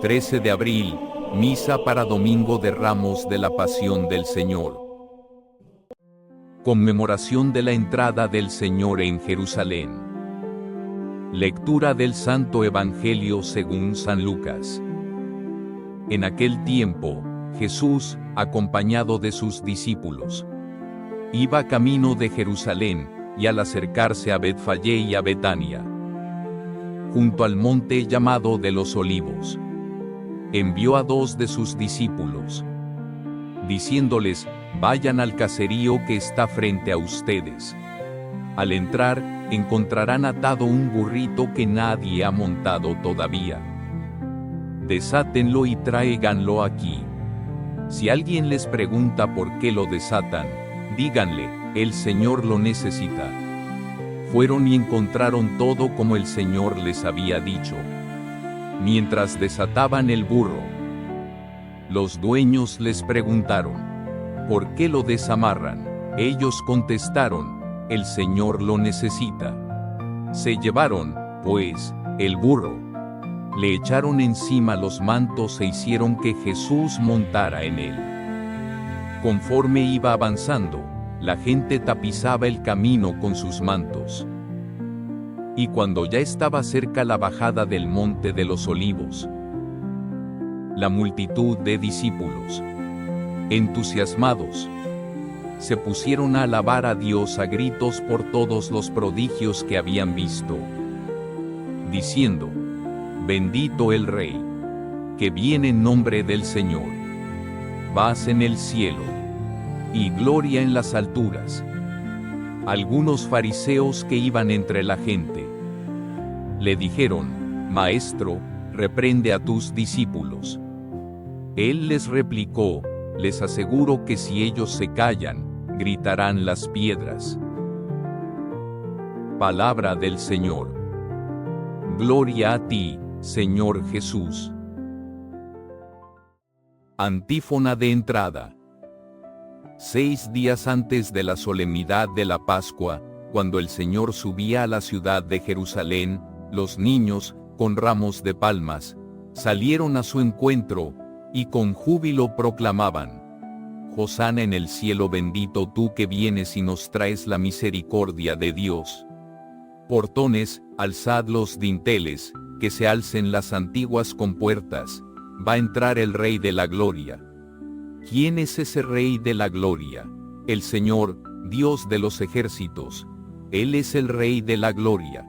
13 de abril, misa para Domingo de Ramos de la Pasión del Señor. Conmemoración de la entrada del Señor en Jerusalén. Lectura del Santo Evangelio según San Lucas. En aquel tiempo, Jesús, acompañado de sus discípulos, iba camino de Jerusalén, y al acercarse a Betfagé y a Betania, junto al monte llamado de los Olivos, envió a 2 de sus discípulos, diciéndoles: vayan al caserío que está frente a ustedes. Al entrar, encontrarán atado un burrito que nadie ha montado todavía. Desátenlo y tráiganlo aquí. Si alguien les pregunta por qué lo desatan, díganle: el Señor lo necesita. Fueron y encontraron todo como el Señor les había dicho. Mientras desataban el burro, los dueños les preguntaron: ¿por qué lo desamarran? Ellos contestaron: el Señor lo necesita. Se llevaron, pues, el burro. Le echaron encima los mantos e hicieron que Jesús montara en él. Conforme iba avanzando, la gente tapizaba el camino con sus mantos. Y cuando ya estaba cerca la bajada del monte de los Olivos, la multitud de discípulos, entusiasmados, se pusieron a alabar a Dios a gritos por todos los prodigios que habían visto, diciendo: bendito el Rey, que viene en nombre del Señor. Paz en el cielo, y gloria en las alturas. Algunos fariseos que iban entre la gente le dijeron: Maestro, reprende a tus discípulos. Él les replicó: les aseguro que si ellos se callan, gritarán las piedras. Palabra del Señor. Gloria a ti, Señor Jesús. Antífona de entrada. 6 días antes de la solemnidad de la Pascua, cuando el Señor subía a la ciudad de Jerusalén, los niños, con ramos de palmas, salieron a su encuentro, y con júbilo proclamaban: Hosana en el cielo, bendito tú que vienes y nos traes la misericordia de Dios. Portones, alzad los dinteles, que se alcen las antiguas compuertas, va a entrar el Rey de la Gloria. ¿Quién es ese Rey de la Gloria? El Señor, Dios de los ejércitos. Él es el Rey de la Gloria.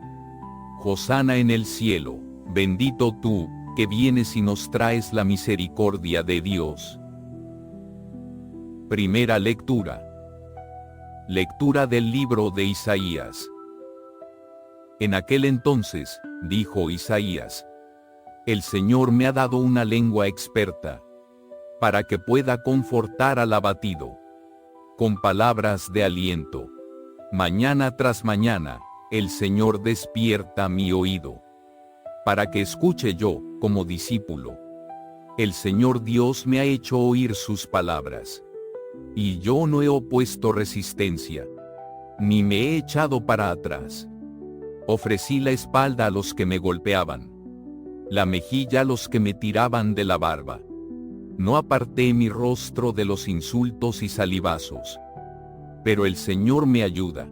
Hosana en el cielo, bendito tú, que vienes y nos traes la misericordia de Dios. Primera lectura. Lectura del libro de Isaías. En aquel entonces, dijo Isaías: el Señor me ha dado una lengua experta, para que pueda confortar al abatido, con palabras de aliento. Mañana tras mañana, el Señor despierta mi oído, para que escuche yo, como discípulo. El Señor Dios me ha hecho oír sus palabras, y yo no he opuesto resistencia, ni me he echado para atrás. Ofrecí la espalda a los que me golpeaban, la mejilla a los que me tiraban de la barba. No aparté mi rostro de los insultos y salivazos. Pero el Señor me ayuda.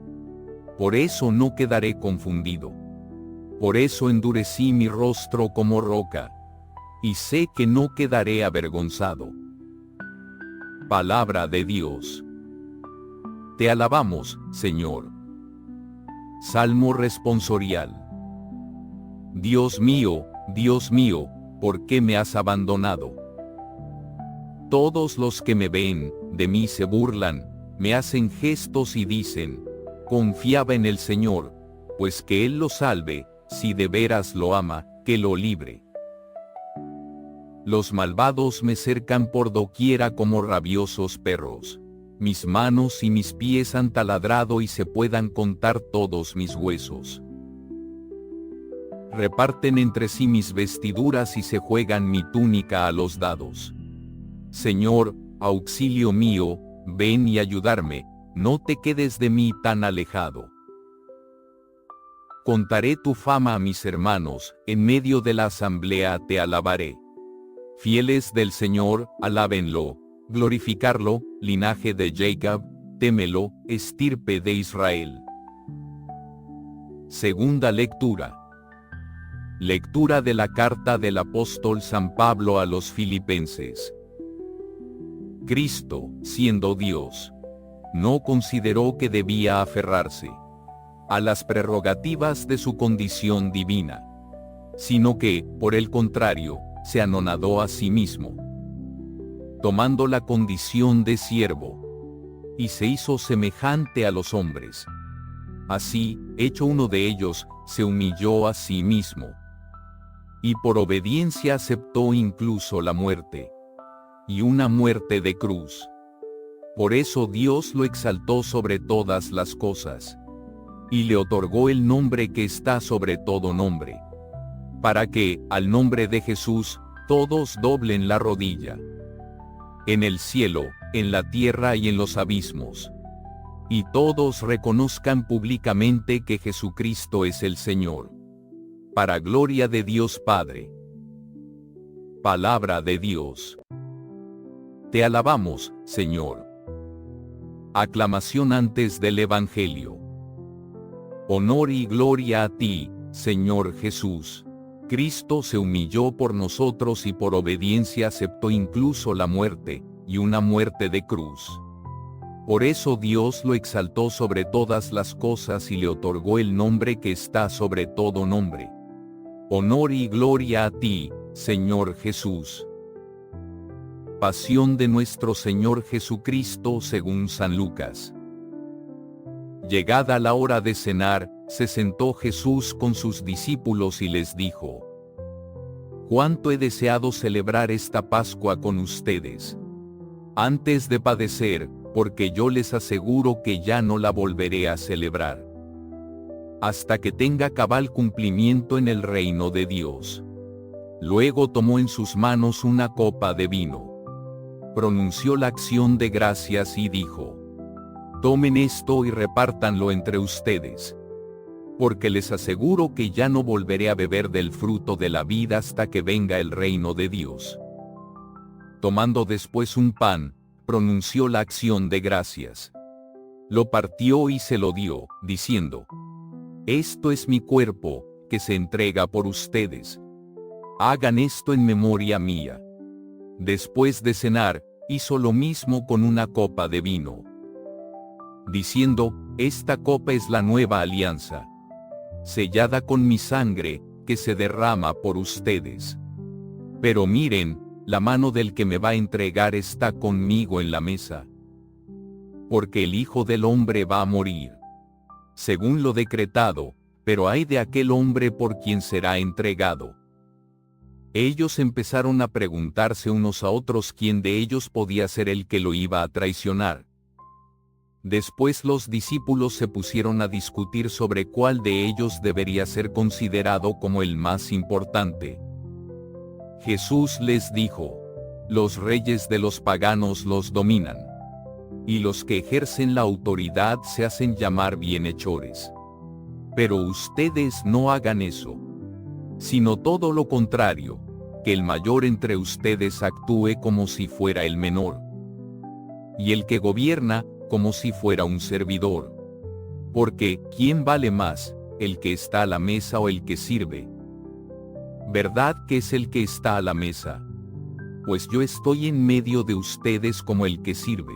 Por eso no quedaré confundido. Por eso endurecí mi rostro como roca, y sé que no quedaré avergonzado. Palabra de Dios. Te alabamos, Señor. Salmo responsorial. Dios mío, ¿por qué me has abandonado? Todos los que me ven, de mí se burlan, me hacen gestos y dicen: confiaba en el Señor, pues que Él lo salve, si de veras lo ama, que lo libre. Los malvados me cercan por doquiera como rabiosos perros. Mis manos y mis pies han taladrado y se puedan contar todos mis huesos. Reparten entre sí mis vestiduras y se juegan mi túnica a los dados. Señor, auxilio mío, ven y ayudarme, no te quedes de mí tan alejado. Contaré tu fama a mis hermanos, en medio de la asamblea te alabaré. Fieles del Señor, alábenlo, glorificarlo, linaje de Jacob, témelo, estirpe de Israel. Segunda lectura. Lectura de la carta del apóstol San Pablo a los Filipenses. Cristo, siendo Dios, no consideró que debía aferrarse a las prerrogativas de su condición divina, sino que, por el contrario, se anonadó a sí mismo, tomando la condición de siervo, y se hizo semejante a los hombres. Así, hecho uno de ellos, se humilló a sí mismo, y por obediencia aceptó incluso la muerte, y una muerte de cruz. Por eso Dios lo exaltó sobre todas las cosas, y le otorgó el nombre que está sobre todo nombre, para que, al nombre de Jesús, todos doblen la rodilla, en el cielo, en la tierra y en los abismos, y todos reconozcan públicamente que Jesucristo es el Señor, para gloria de Dios Padre. Palabra de Dios. Te alabamos, Señor. Aclamación antes del Evangelio. Honor y gloria a ti, Señor Jesús. Cristo se humilló por nosotros y por obediencia aceptó incluso la muerte, y una muerte de cruz. Por eso Dios lo exaltó sobre todas las cosas y le otorgó el nombre que está sobre todo nombre. Honor y gloria a ti, Señor Jesús. Pasión de nuestro Señor Jesucristo según San Lucas. Llegada la hora de cenar, se sentó Jesús con sus discípulos y les dijo: «Cuánto he deseado celebrar esta Pascua con ustedes, antes de padecer, porque yo les aseguro que ya no la volveré a celebrar, hasta que tenga cabal cumplimiento en el reino de Dios». Luego tomó en sus manos una copa de vino, pronunció la acción de gracias y dijo: «Tomen esto y repártanlo entre ustedes, porque les aseguro que ya no volveré a beber del fruto de la vida hasta que venga el reino de Dios». Tomando después un pan, pronunció la acción de gracias. Lo partió y se lo dio, diciendo: «Esto es mi cuerpo, que se entrega por ustedes. Hagan esto en memoria mía». Después de cenar, hizo lo mismo con una copa de vino, diciendo: «Esta copa es la nueva alianza, sellada con mi sangre, que se derrama por ustedes. Pero miren, la mano del que me va a entregar está conmigo en la mesa. Porque el Hijo del Hombre va a morir, según lo decretado, pero ay de aquel hombre por quien será entregado». Ellos empezaron a preguntarse unos a otros quién de ellos podía ser el que lo iba a traicionar. Después los discípulos se pusieron a discutir sobre cuál de ellos debería ser considerado como el más importante. Jesús les dijo: «Los reyes de los paganos los dominan, y los que ejercen la autoridad se hacen llamar bienhechores. Pero ustedes no hagan eso, sino todo lo contrario, que el mayor entre ustedes actúe como si fuera el menor, y el que gobierna, como si fuera un servidor. Porque, ¿quién vale más, el que está a la mesa o el que sirve? ¿Verdad que es el que está a la mesa? Pues yo estoy en medio de ustedes como el que sirve.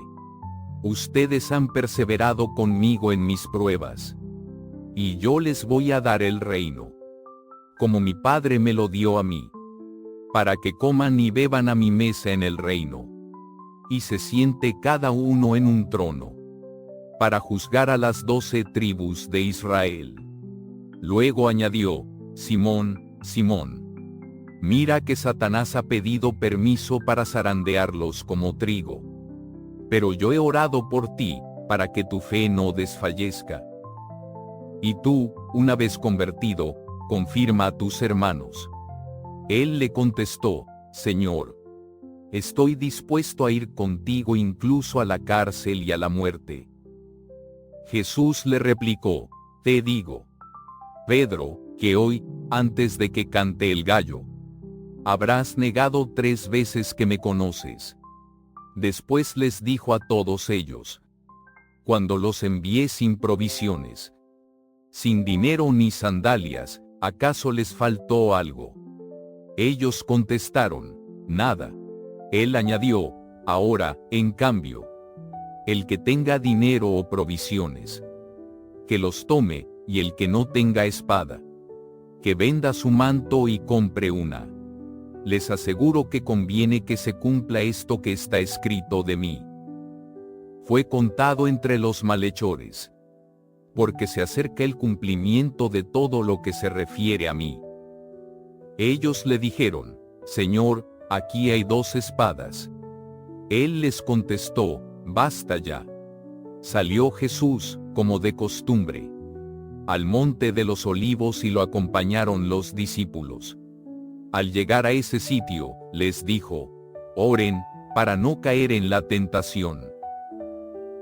Ustedes han perseverado conmigo en mis pruebas, y yo les voy a dar el reino, como mi Padre me lo dio a mí, para que coman y beban a mi mesa en el reino, y se siente cada uno en un trono, para juzgar a las 12 tribus de Israel». Luego añadió: «Simón, Simón, mira que Satanás ha pedido permiso para zarandearlos como trigo. Pero yo he orado por ti, para que tu fe no desfallezca. Y tú, una vez convertido, confirma a tus hermanos». Él le contestó: «Señor, estoy dispuesto a ir contigo incluso a la cárcel y a la muerte». Jesús le replicó: «Te digo, Pedro, que hoy, antes de que cante el gallo, habrás negado 3 veces que me conoces. Después les dijo a todos ellos: cuando los envié sin provisiones, sin dinero ni sandalias, ¿acaso les faltó algo? Ellos contestaron: nada. Él añadió: ahora, en cambio, el que tenga dinero o provisiones, que los tome, y el que no tenga espada, que venda su manto y compre una. Les aseguro que conviene que se cumpla esto que está escrito de mí. Fue contado entre los malhechores, porque se acerca el cumplimiento de todo lo que se refiere a mí. Ellos le dijeron: Señor, aquí hay 2 espadas. Él les contestó: basta ya. Salió Jesús, como de costumbre, al monte de los Olivos y lo acompañaron los discípulos. Al llegar a ese sitio, les dijo: oren, para no caer en la tentación.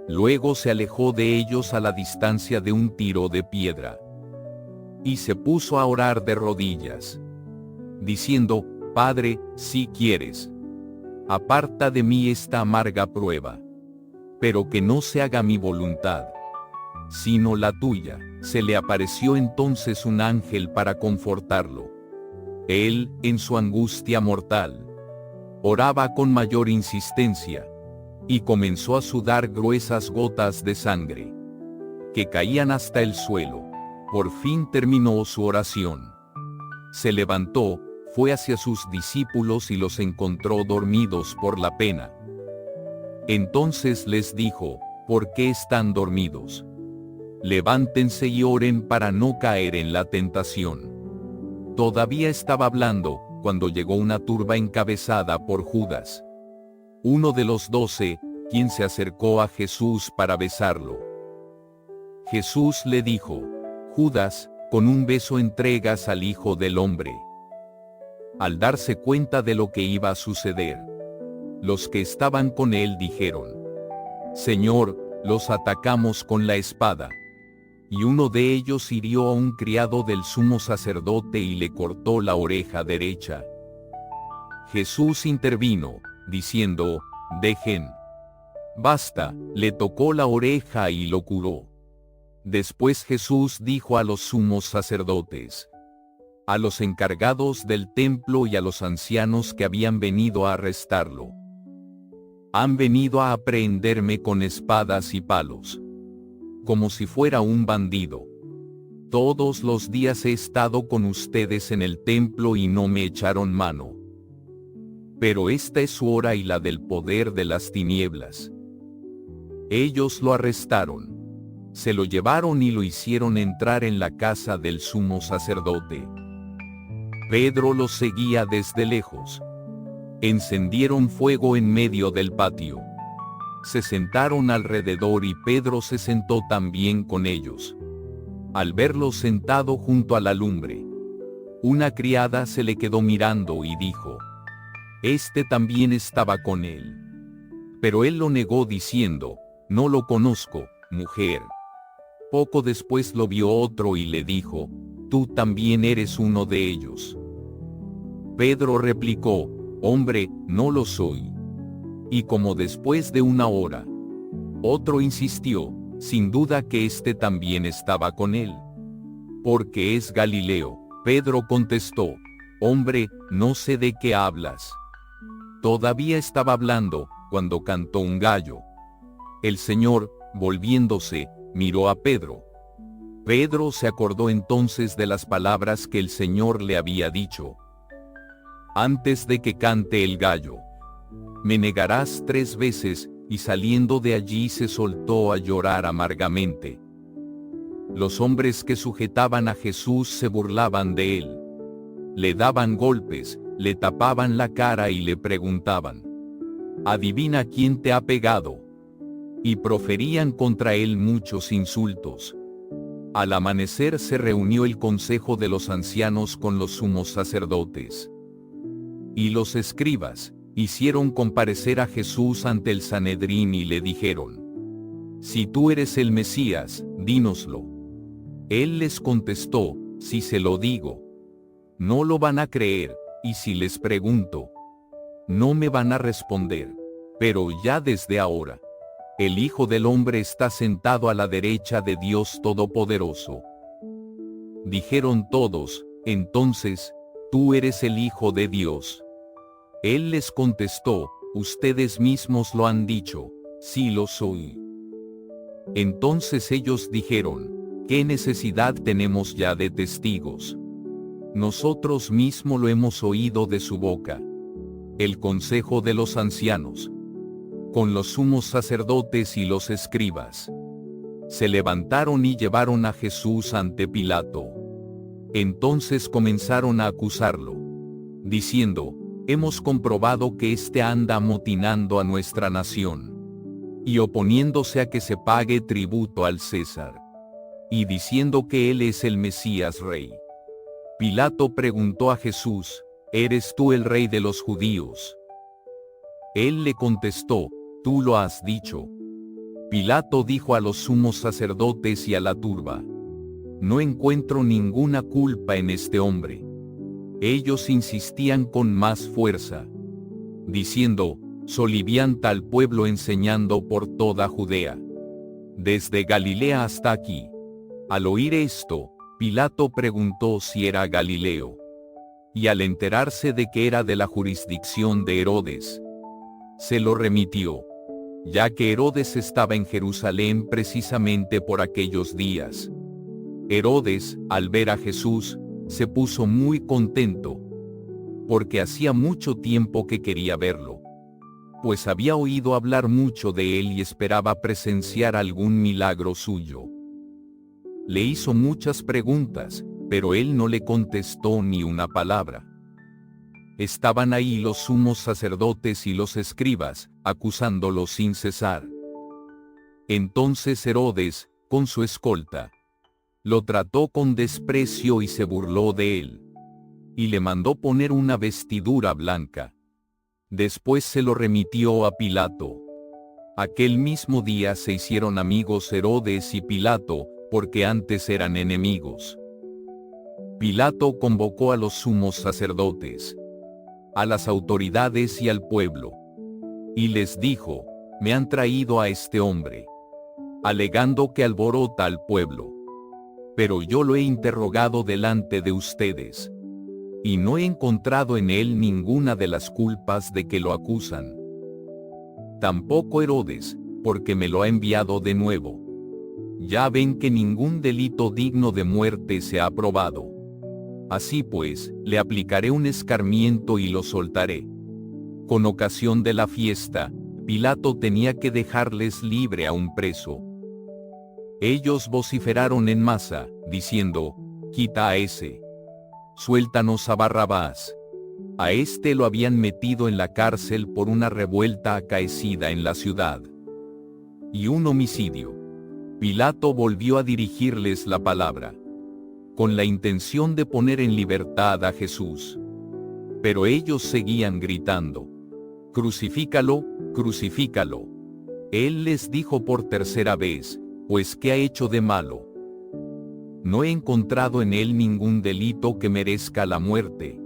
Luego se alejó de ellos a la distancia de un tiro de piedra, y se puso a orar de rodillas, diciendo: Padre, si quieres, aparta de mí esta amarga prueba. Pero que no se haga mi voluntad, sino la tuya. Se le apareció entonces un ángel para confortarlo. Él, en su angustia mortal, oraba con mayor insistencia, y comenzó a sudar gruesas gotas de sangre, que caían hasta el suelo. Por fin terminó su oración. Se levantó, fue hacia sus discípulos y los encontró dormidos por la pena. Entonces les dijo: ¿por qué están dormidos? Levántense y oren para no caer en la tentación. Todavía estaba hablando, cuando llegó una turba encabezada por Judas, uno de los 12, quien se acercó a Jesús para besarlo. Jesús le dijo: Judas, con un beso entregas al Hijo del Hombre. Al darse cuenta de lo que iba a suceder, los que estaban con él dijeron: Señor, los atacamos con la espada. Y uno de ellos hirió a un criado del sumo sacerdote y le cortó la oreja derecha. Jesús intervino, diciendo: dejen. Basta, le tocó la oreja y lo curó. Después Jesús dijo a los sumos sacerdotes, a los encargados del templo y a los ancianos que habían venido a arrestarlo: han venido a aprehenderme con espadas y palos, como si fuera un bandido. Todos los días he estado con ustedes en el templo y no me echaron mano. Pero esta es su hora y la del poder de las tinieblas. Ellos lo arrestaron, se lo llevaron y lo hicieron entrar en la casa del sumo sacerdote. Pedro los seguía desde lejos. Encendieron fuego en medio del patio. Se sentaron alrededor y Pedro se sentó también con ellos. Al verlo sentado junto a la lumbre, una criada se le quedó mirando y dijo: este también estaba con él. Pero él lo negó diciendo: no lo conozco, mujer. Poco después lo vio otro y le dijo: tú también eres uno de ellos. Pedro replicó: hombre, no lo soy. Y como después de una hora, otro insistió: sin duda que este también estaba con él, porque es Galileo. Pedro contestó: hombre, no sé de qué hablas. Todavía estaba hablando, cuando cantó un gallo. El Señor, volviéndose, miró a Pedro. Pedro se acordó entonces de las palabras que el Señor le había dicho: antes de que cante el gallo, me negarás 3 veces, y saliendo de allí se soltó a llorar amargamente. Los hombres que sujetaban a Jesús se burlaban de él. Le daban golpes, le tapaban la cara y le preguntaban: adivina quién te ha pegado. Y proferían contra él muchos insultos. Al amanecer se reunió el consejo de los ancianos con los sumos sacerdotes y los escribas. Hicieron comparecer a Jesús ante el Sanedrín y le dijeron: si tú eres el Mesías, dínoslo. Él les contestó: Si se lo digo, no lo van a creer, y si les pregunto, no me van a responder. Pero ya desde ahora, el Hijo del Hombre está sentado a la derecha de Dios Todopoderoso. Dijeron todos, entonces, tú eres el Hijo de Dios. Él les contestó, ustedes mismos lo han dicho, sí lo soy. Entonces ellos dijeron, ¿qué necesidad tenemos ya de testigos? Nosotros mismos lo hemos oído de su boca. El consejo de los ancianos, con los sumos sacerdotes y los escribas, se levantaron y llevaron a Jesús ante Pilato. Entonces comenzaron a acusarlo, diciendo, hemos comprobado que éste anda amotinando a nuestra nación, y oponiéndose a que se pague tributo al César, y diciendo que él es el Mesías Rey. Pilato preguntó a Jesús, ¿eres tú el rey de los judíos? Él le contestó, tú lo has dicho. Pilato dijo a los sumos sacerdotes y a la turba, no encuentro ninguna culpa en este hombre. Ellos insistían con más fuerza, diciendo, solivianta al pueblo enseñando por toda Judea, desde Galilea hasta aquí. Al oír esto, Pilato preguntó si era Galileo. Y al enterarse de que era de la jurisdicción de Herodes, se lo remitió, ya que Herodes estaba en Jerusalén precisamente por aquellos días. Herodes, al ver a Jesús, se puso muy contento, porque hacía mucho tiempo que quería verlo, pues había oído hablar mucho de él y esperaba presenciar algún milagro suyo. Le hizo muchas preguntas, pero él no le contestó ni una palabra. Estaban ahí los sumos sacerdotes y los escribas, acusándolo sin cesar. Entonces Herodes, con su escolta, lo trató con desprecio y se burló de él, y le mandó poner una vestidura blanca. Después se lo remitió a Pilato. Aquel mismo día se hicieron amigos Herodes y Pilato, porque antes eran enemigos. Pilato convocó a los sumos sacerdotes, a las autoridades y al pueblo, y les dijo, me han traído a este hombre, alegando que alborota al pueblo. Pero yo lo he interrogado delante de ustedes, y no he encontrado en él ninguna de las culpas de que lo acusan. Tampoco Herodes, porque me lo ha enviado de nuevo. Ya ven que ningún delito digno de muerte se ha probado. Así pues, le aplicaré un escarmiento y lo soltaré. Con ocasión de la fiesta, Pilato tenía que dejarles libre a un preso. Ellos vociferaron en masa, diciendo, quita a ese. Suéltanos a Barrabás. A este lo habían metido en la cárcel por una revuelta acaecida en la ciudad y un homicidio. Pilato volvió a dirigirles la palabra, con la intención de poner en libertad a Jesús. Pero ellos seguían gritando, crucifícalo, crucifícalo. Él les dijo por tercera vez, pues ¿qué ha hecho de malo? No he encontrado en él ningún delito que merezca la muerte.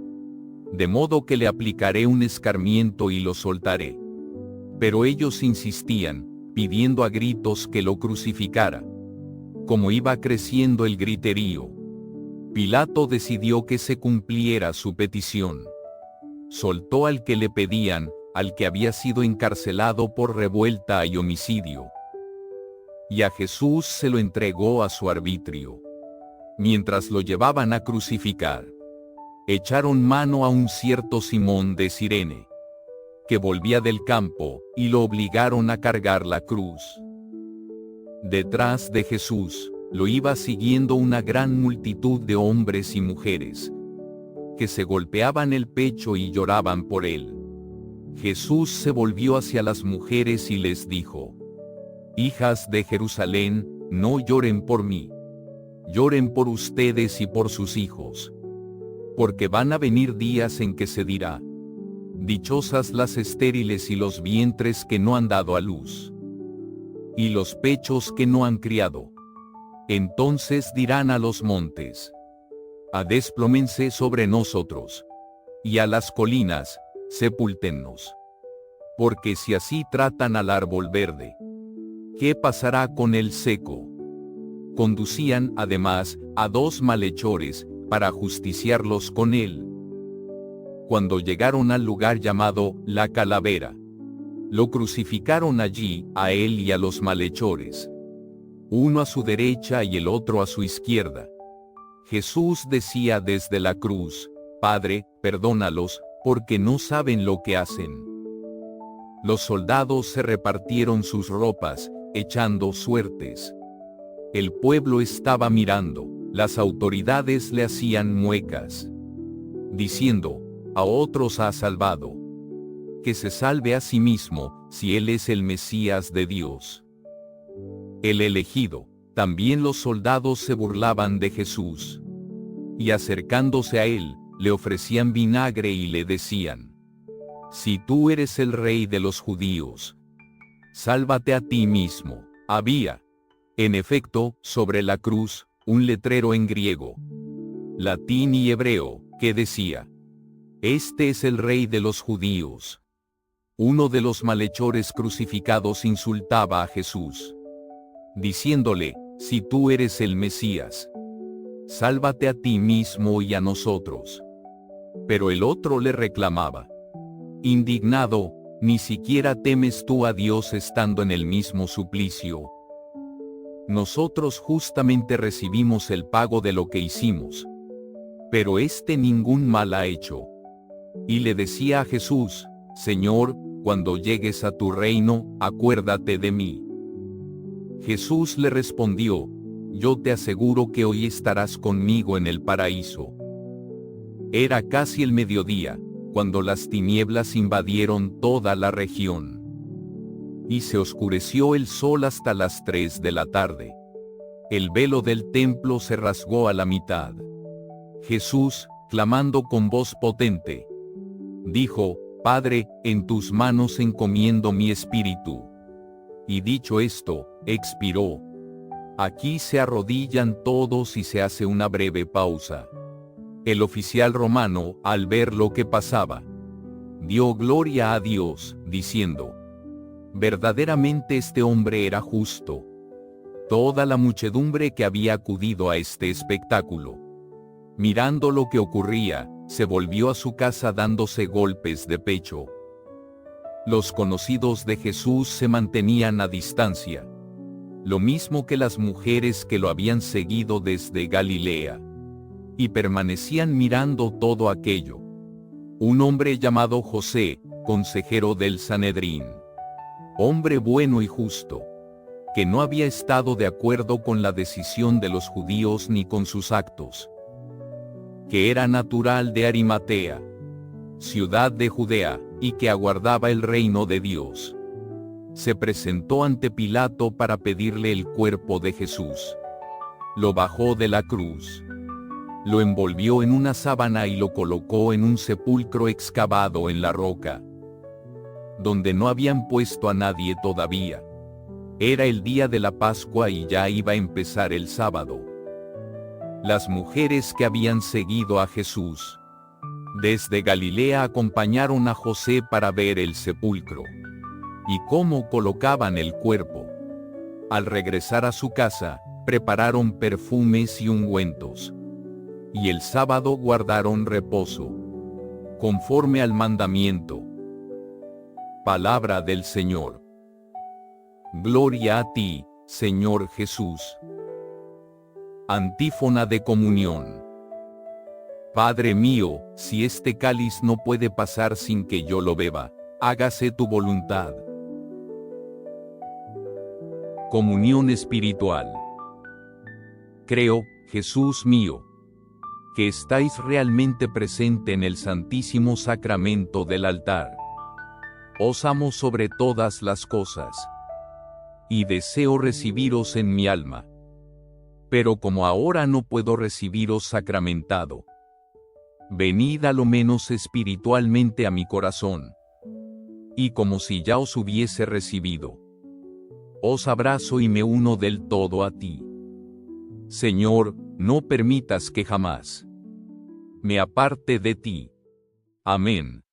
De modo que le aplicaré un escarmiento y lo soltaré. Pero ellos insistían, pidiendo a gritos que lo crucificara. Como iba creciendo el griterío, Pilato decidió que se cumpliera su petición. Soltó al que le pedían, al que había sido encarcelado por revuelta y homicidio. Y a Jesús se lo entregó a su arbitrio. Mientras lo llevaban a crucificar, echaron mano a un cierto Simón de Cirene, que volvía del campo, y lo obligaron a cargar la cruz. Detrás de Jesús, lo iba siguiendo una gran multitud de hombres y mujeres, que se golpeaban el pecho y lloraban por él. Jesús se volvió hacia las mujeres y les dijo, hijas de Jerusalén, no lloren por mí. Lloren por ustedes y por sus hijos. Porque van a venir días en que se dirá, dichosas las estériles y los vientres que no han dado a luz, y los pechos que no han criado. Entonces dirán a los montes, Adésplómense sobre nosotros. Y a las colinas, sepúltennos. Porque si así tratan al árbol verde, ¿qué pasará con el seco? Conducían, además, a 2 malhechores, para justiciarlos con él. Cuando llegaron al lugar llamado La Calavera, lo crucificaron allí, a él y a los malhechores, uno a su derecha y el otro a su izquierda. Jesús decía desde la cruz: Padre, perdónalos, porque no saben lo que hacen. Los soldados se repartieron sus ropas, echando suertes. El pueblo estaba mirando, las autoridades le hacían muecas, diciendo: a otros ha salvado. Que se salve a sí mismo, si él es el Mesías de Dios, el elegido. También los soldados se burlaban de Jesús. Y acercándose a él, le ofrecían vinagre y le decían: si tú eres el rey de los judíos, sálvate a ti mismo. Había, en efecto, sobre la cruz, un letrero en griego, latín y hebreo, que decía: este es el rey de los judíos. Uno de los malhechores crucificados insultaba a Jesús, diciéndole: si tú eres el Mesías, sálvate a ti mismo y a nosotros. Pero el otro le reclamaba, indignado: ¿ni siquiera temes tú a Dios estando en el mismo suplicio? Nosotros justamente recibimos el pago de lo que hicimos, pero este ningún mal ha hecho. Y le decía a Jesús: Señor, cuando llegues a tu reino, acuérdate de mí. Jesús le respondió: yo te aseguro que hoy estarás conmigo en el paraíso. Era casi el mediodía, cuando las tinieblas invadieron toda la región. Y se oscureció el sol hasta las 3 de la tarde. El velo del templo se rasgó a la mitad. Jesús, clamando con voz potente, dijo: Padre, en tus manos encomiendo mi espíritu. Y dicho esto, expiró. Aquí se arrodillan todos y se hace una breve pausa. El oficial romano, al ver lo que pasaba, dio gloria a Dios, diciendo: verdaderamente este hombre era justo. Toda la muchedumbre que había acudido a este espectáculo, mirando lo que ocurría, se volvió a su casa dándose golpes de pecho. Los conocidos de Jesús se mantenían a distancia, lo mismo que las mujeres que lo habían seguido desde Galilea, y permanecían mirando todo aquello. Un hombre llamado José, consejero del Sanedrín, hombre bueno y justo, que no había estado de acuerdo con la decisión de los judíos ni con sus actos, que era natural de Arimatea, ciudad de Judea, y que aguardaba el reino de Dios, se presentó ante Pilato para pedirle el cuerpo de Jesús. Lo bajó de la cruz, lo envolvió en una sábana y lo colocó en un sepulcro excavado en la roca, donde no habían puesto a nadie todavía. Era el día de la Pascua y ya iba a empezar el sábado. Las mujeres que habían seguido a Jesús desde Galilea acompañaron a José para ver el sepulcro y cómo colocaban el cuerpo. Al regresar a su casa, prepararon perfumes y ungüentos, y el sábado guardaron reposo, conforme al mandamiento. Palabra del Señor. Gloria a ti, Señor Jesús. Antífona de comunión. Padre mío, si este cáliz no puede pasar sin que yo lo beba, hágase tu voluntad. Comunión espiritual. Creo, Jesús mío, que estáis realmente presente en el Santísimo Sacramento del altar. Os amo sobre todas las cosas, y deseo recibiros en mi alma. Pero como ahora no puedo recibiros sacramentado, venid a lo menos espiritualmente a mi corazón, y como si ya os hubiese recibido, os abrazo y me uno del todo a ti. Señor, no permitas que jamás me aparte de ti. Amén.